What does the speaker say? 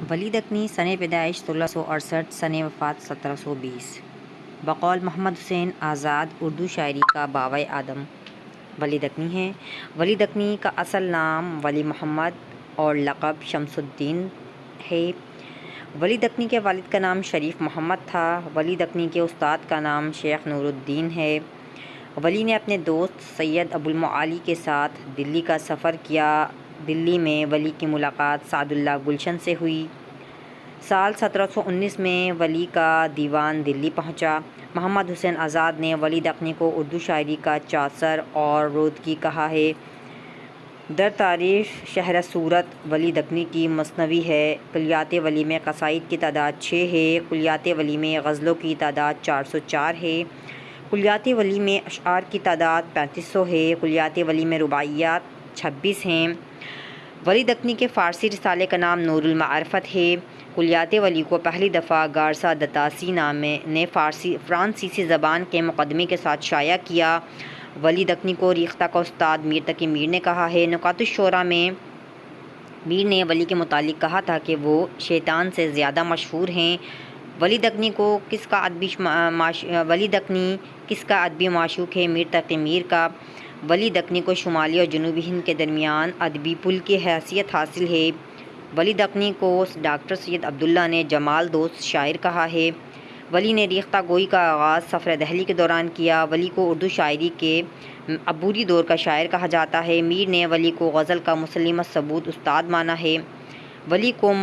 ولی دکنی سن پیدائش 1668، سن وفات 1720۔ بقول محمد حسین آزاد اردو شاعری کا باوائے آدم ولی دکنی ہیں۔ ولی دکنی کا اصل نام ولی محمد اور لقب شمس الدین ہے۔ ولی دکنی کے والد کا نام شریف محمد تھا۔ ولی دکنی کے استاد کا نام شیخ نور الدین ہے۔ ولی نے اپنے دوست سید ابو المعالی کے ساتھ دلی کا سفر کیا۔ دلی میں ولی کی ملاقات سعد اللہ گلشن سے ہوئی۔ سال 1719 میں ولی کا دیوان دلی پہنچا۔ محمد حسین آزاد نے ولی دکنی کو اردو شاعری کا چاصر اور رودکی کہا ہے۔ در تاریخ شہر صورت ولی دکنی کی مثنوی ہے۔ کلیات ولی میں قصائد کی تعداد 6 ہے۔ کلیات ولی میں غزلوں کی تعداد 404 ہے۔ کلیات ولی میں اشعار کی تعداد 3500 ہے۔ کلیات ولی میں رباعیات 26 ہیں۔ ولی دکنی کے فارسی رسالے کا نام نور المعرفت ہے۔ کلیات ولی کو پہلی دفعہ گارسا دتاسی نامے نے فرانسیسی زبان کے مقدمے کے ساتھ شائع کیا۔ ولی دکنی کو ریختہ کا استاد میر تقی میر نے کہا ہے۔ نکات الشعراء میں میر نے ولی کے متعلق کہا تھا کہ وہ شیطان سے زیادہ مشہور ہیں۔ ولی دکنی کس کا ادبی معشوق ہے؟ میر تقی میر کا۔ ولی دکنی کو شمالی اور جنوبی ہند کے درمیان ادبی پل کی حیثیت حاصل ہے۔ ولی دکنی کو ڈاکٹر سید عبداللہ نے جمال دوست شاعر کہا ہے۔ ولی نے ریختہ گوئی کا آغاز سفر دہلی کے دوران کیا۔ ولی کو اردو شاعری کے عبوری دور کا شاعر کہا جاتا ہے۔ میر نے ولی کو غزل کا مسلم الثبوت استاد مانا ہے۔ ولی کو